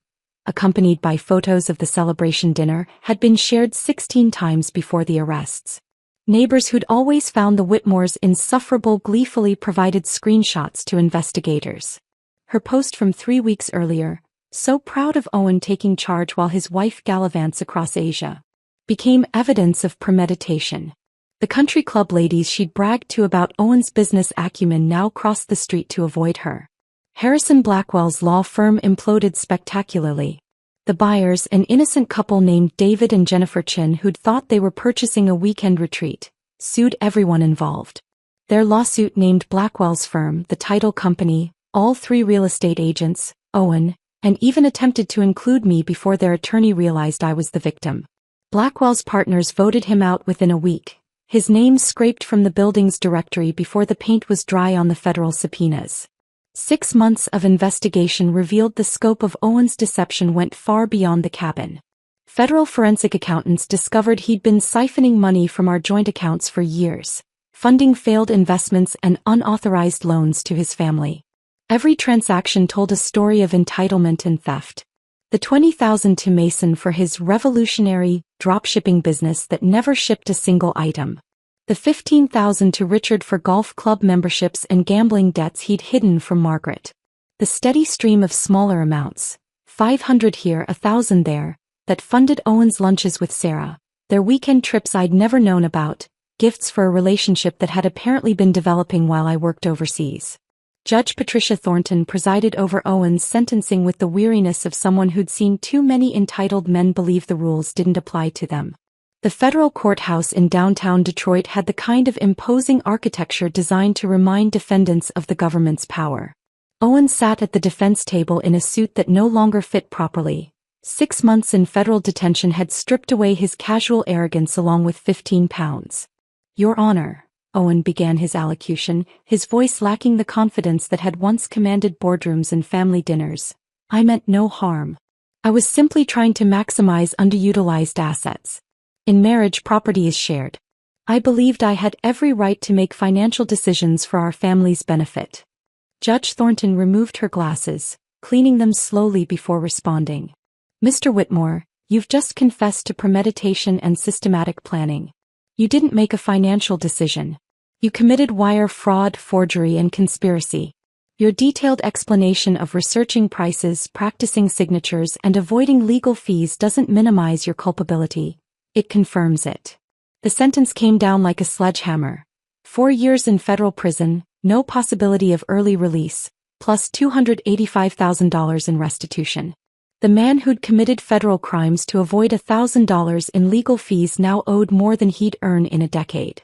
accompanied by photos of the celebration dinner, had been shared 16 times before the arrests. Neighbors who'd always found the Whitmores insufferable gleefully provided screenshots to investigators. Her post from 3 weeks earlier, "so proud of Owen taking charge while his wife gallivants across Asia," became evidence of premeditation. The country club ladies she'd bragged to about Owen's business acumen now crossed the street to avoid her. Harrison Blackwell's law firm imploded spectacularly. The buyers, an innocent couple named David and Jennifer Chin who'd thought they were purchasing a weekend retreat, sued everyone involved. Their lawsuit named Blackwell's firm, the title company, all 3 real estate agents, Owen, and even attempted to include me before their attorney realized I was the victim. Blackwell's partners voted him out within a week, his name scraped from the building's directory before the paint was dry on the federal subpoenas. 6 months of investigation revealed the scope of Owen's deception went far beyond the cabin. Federal forensic accountants discovered he'd been siphoning money from our joint accounts for years, funding failed investments and unauthorized loans to his family. Every transaction told a story of entitlement and theft. The $20,000 to Mason for his revolutionary dropshipping business that never shipped a single item. The $15,000 to Richard for golf club memberships and gambling debts he'd hidden from Margaret. The steady stream of smaller amounts, $500 here, $1,000 there, that funded Owen's lunches with Sarah, their weekend trips I'd never known about, gifts for a relationship that had apparently been developing while I worked overseas. Judge Patricia Thornton presided over Owen's sentencing with the weariness of someone who'd seen too many entitled men believe the rules didn't apply to them. The federal courthouse in downtown Detroit had the kind of imposing architecture designed to remind defendants of the government's power. Owen sat at the defense table in a suit that no longer fit properly. 6 months in federal detention had stripped away his casual arrogance along with 15 pounds. Your Honor, Owen began his allocution, his voice lacking the confidence that had once commanded boardrooms and family dinners. I meant no harm. I was simply trying to maximize underutilized assets. In marriage, property is shared. I believed I had every right to make financial decisions for our family's benefit. Judge Thornton removed her glasses, cleaning them slowly before responding. Mr. Whitmore, you've just confessed to premeditation and systematic planning. You didn't make a financial decision. You committed wire fraud, forgery, and conspiracy. Your detailed explanation of researching prices, practicing signatures, and avoiding legal fees doesn't minimize your culpability. It confirms it. The sentence came down like a sledgehammer. 4 years in federal prison, no possibility of early release, plus $285,000 in restitution. The man who'd committed federal crimes to avoid $1,000 in legal fees now owed more than he'd earn in a decade.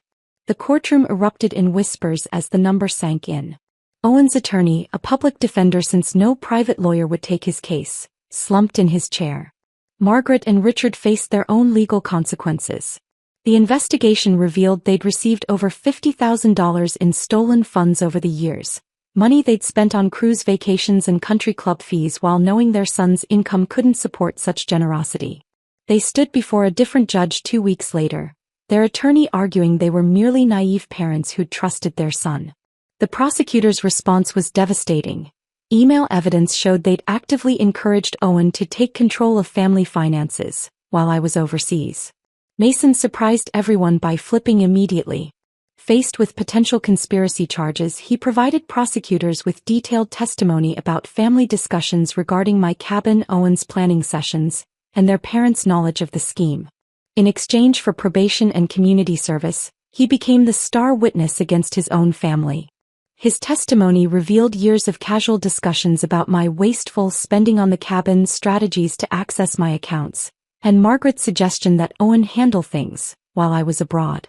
The courtroom erupted in whispers as the number sank in. Owen's attorney, a public defender since no private lawyer would take his case, slumped in his chair. Margaret and Richard faced their own legal consequences. The investigation revealed they'd received over $50,000 in stolen funds over the years. Money they'd spent on cruise vacations and country club fees while knowing their son's income couldn't support such generosity. They stood before a different judge 2 weeks later, their attorney arguing they were merely naive parents who'd trusted their son. The prosecutor's response was devastating. Email evidence showed they'd actively encouraged Owen to take control of family finances while I was overseas. Mason surprised everyone by flipping immediately. Faced with potential conspiracy charges, he provided prosecutors with detailed testimony about family discussions regarding my cabin, Owen's planning sessions, and their parents' knowledge of the scheme. In exchange for probation and community service, he became the star witness against his own family. His testimony revealed years of casual discussions about my wasteful spending on the cabin, strategies to access my accounts, and Margaret's suggestion that Owen handle things while I was abroad.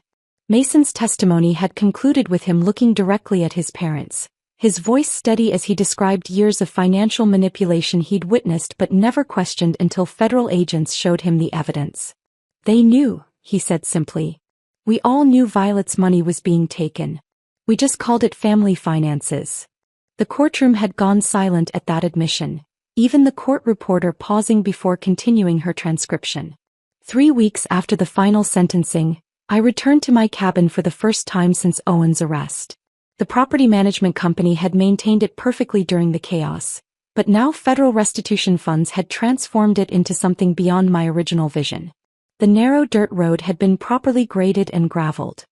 Mason's testimony had concluded with him looking directly at his parents, his voice steady as he described years of financial manipulation he'd witnessed but never questioned until federal agents showed him the evidence. They knew, he said simply. We all knew Violet's money was being taken. We just called it family finances. The courtroom had gone silent at that admission, even the court reporter pausing before continuing her transcription. 3 weeks after the final sentencing, I returned to my cabin for the first time since Owen's arrest. The property management company had maintained it perfectly during the chaos, but now federal restitution funds had transformed it into something beyond my original vision. The narrow dirt road had been properly graded and graveled.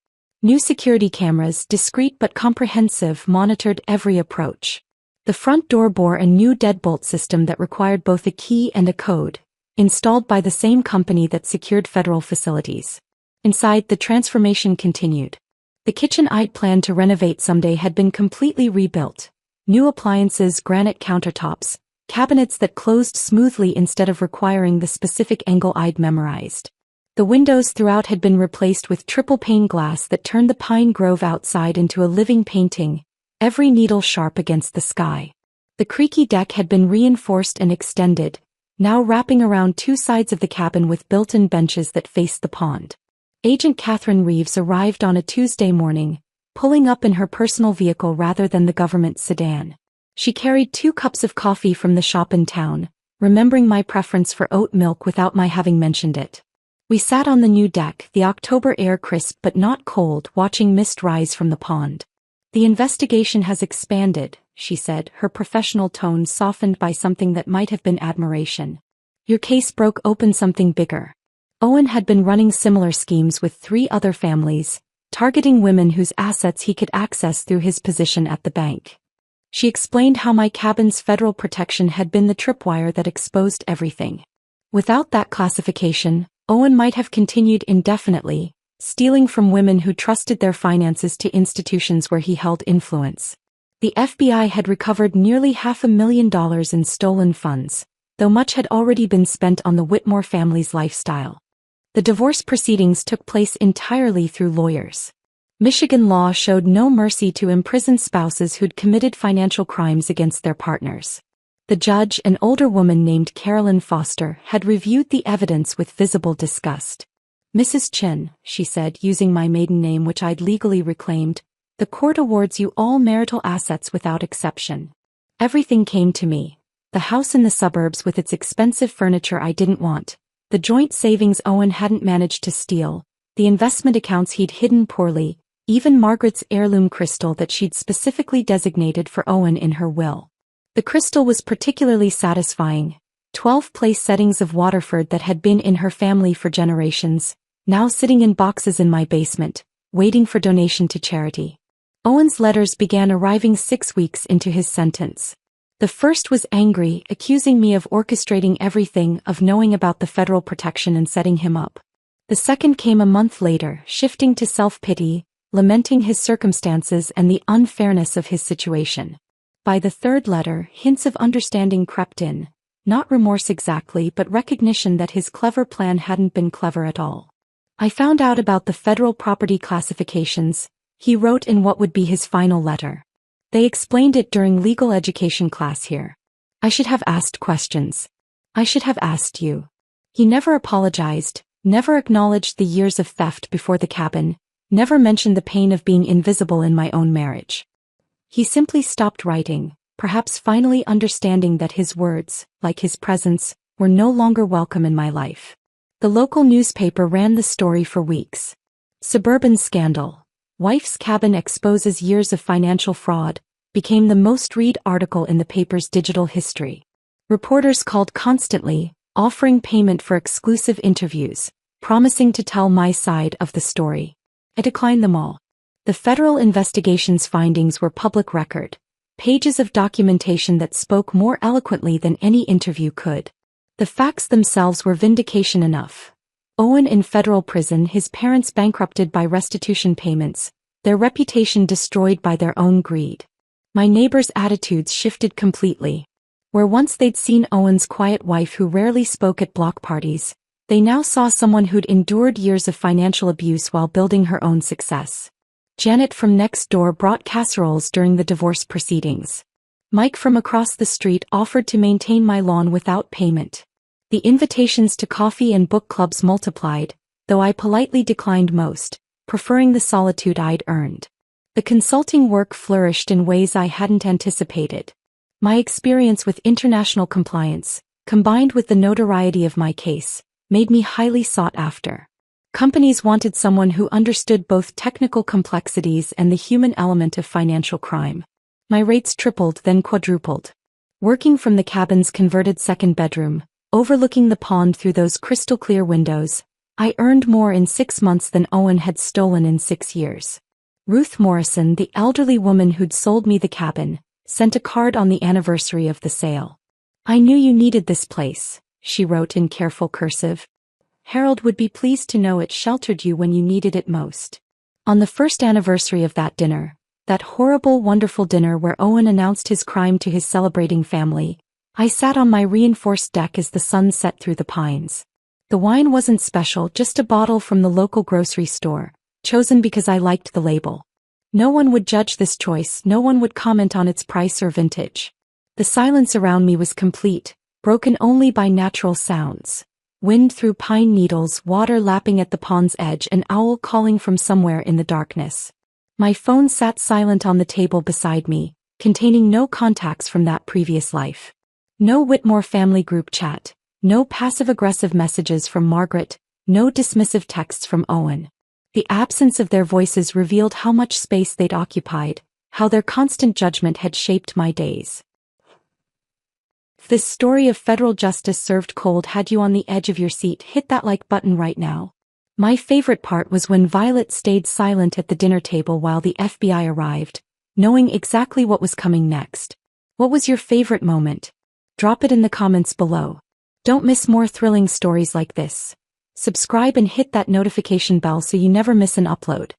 New security cameras, discreet but comprehensive, monitored every approach. The front door bore a new deadbolt system that required both a key and a code, installed by the same company that secured federal facilities. Inside, the transformation continued. The kitchen I'd planned to renovate someday had been completely rebuilt. New appliances, granite countertops, cabinets that closed smoothly instead of requiring the specific angle I'd memorized. The windows throughout had been replaced with triple-pane glass that turned the pine grove outside into a living painting, every needle sharp against the sky. The creaky deck had been reinforced and extended, now wrapping around 2 sides of the cabin with built-in benches that faced the pond. Agent Catherine Reeves arrived on a Tuesday morning, pulling up in her personal vehicle rather than the government sedan. She carried 2 cups of coffee from the shop in town, remembering my preference for oat milk without my having mentioned it. We sat on the new deck, the October air crisp but not cold, watching mist rise from the pond. The investigation has expanded, she said, her professional tone softened by something that might have been admiration. Your case broke open something bigger. Owen had been running similar schemes with 3 other families, targeting women whose assets he could access through his position at the bank. She explained how my cabin's federal protection had been the tripwire that exposed everything. Without that classification, Owen might have continued indefinitely, stealing from women who trusted their finances to institutions where he held influence. The FBI had recovered nearly $500,000 in stolen funds, though much had already been spent on the Whitmore family's lifestyle. The divorce proceedings took place entirely through lawyers. Michigan law showed no mercy to imprisoned spouses who'd committed financial crimes against their partners. The judge, an older woman named Carolyn Foster, had reviewed the evidence with visible disgust. Mrs. Chin, she said, using my maiden name which I'd legally reclaimed, the court awards you all marital assets without exception. Everything came to me. The house in the suburbs with its expensive furniture I didn't want, the joint savings Owen hadn't managed to steal, the investment accounts he'd hidden poorly, even Margaret's heirloom crystal that she'd specifically designated for Owen in her will. The crystal was particularly satisfying. 12 place settings of Waterford that had been in her family for generations, now sitting in boxes in my basement, waiting for donation to charity. Owen's letters began arriving 6 weeks into his sentence. The first was angry, accusing me of orchestrating everything, of knowing about the federal protection and setting him up. The second came a month later, shifting to self-pity, lamenting his circumstances and the unfairness of his situation. By the third letter, hints of understanding crept in, not remorse exactly but recognition that his clever plan hadn't been clever at all. I found out about the federal property classifications, he wrote in what would be his final letter. They explained it during legal education class here. I should have asked questions. I should have asked you. He never apologized, never acknowledged the years of theft before the cabin, never mentioned the pain of being invisible in my own marriage. He simply stopped writing, perhaps finally understanding that his words, like his presence, were no longer welcome in my life. The local newspaper ran the story for weeks. Suburban scandal. Wife's cabin exposes years of financial fraud, became the most read article in the paper's digital history. Reporters called constantly, offering payment for exclusive interviews, promising to tell my side of the story. I declined them all. The federal investigation's findings were public record, pages of documentation that spoke more eloquently than any interview could. The facts themselves were vindication enough. Owen in federal prison, his parents bankrupted by restitution payments, their reputation destroyed by their own greed. My neighbors' attitudes shifted completely. Where once they'd seen Owen's quiet wife who rarely spoke at block parties, they now saw someone who'd endured years of financial abuse while building her own success. Janet from next door brought casseroles during the divorce proceedings. Mike from across the street offered to maintain my lawn without payment. The invitations to coffee and book clubs multiplied, though I politely declined most, preferring the solitude I'd earned. The consulting work flourished in ways I hadn't anticipated. My experience with international compliance, combined with the notoriety of my case, made me highly sought after. Companies wanted someone who understood both technical complexities and the human element of financial crime. My rates tripled, then quadrupled. Working from the cabin's converted second bedroom, overlooking the pond through those crystal-clear windows, I earned more in 6 months than Owen had stolen in 6 years. Ruth Morrison, the elderly woman who'd sold me the cabin, sent a card on the anniversary of the sale. I knew you needed this place, she wrote in careful cursive. Harold would be pleased to know it sheltered you when you needed it most. On the first anniversary of that dinner, that horrible, wonderful dinner where Owen announced his crime to his celebrating family, I sat on my reinforced deck as the sun set through the pines. The wine wasn't special, just a bottle from the local grocery store, chosen because I liked the label. No one would judge this choice, no one would comment on its price or vintage. The silence around me was complete, broken only by natural sounds. Wind through pine needles, water lapping at the pond's edge, an owl calling from somewhere in the darkness. My phone sat silent on the table beside me, containing no contacts from that previous life. No Whitmore family group chat. No passive-aggressive messages from Margaret. No dismissive texts from Owen. The absence of their voices revealed how much space they'd occupied, how their constant judgment had shaped my days. If this story of federal justice served cold had you on the edge of your seat, hit that like button right now. My favorite part was when Violet stayed silent at the dinner table while the FBI arrived, knowing exactly what was coming next. What was your favorite moment? Drop it in the comments below. Don't miss more thrilling stories like this. Subscribe and hit that notification bell so you never miss an upload.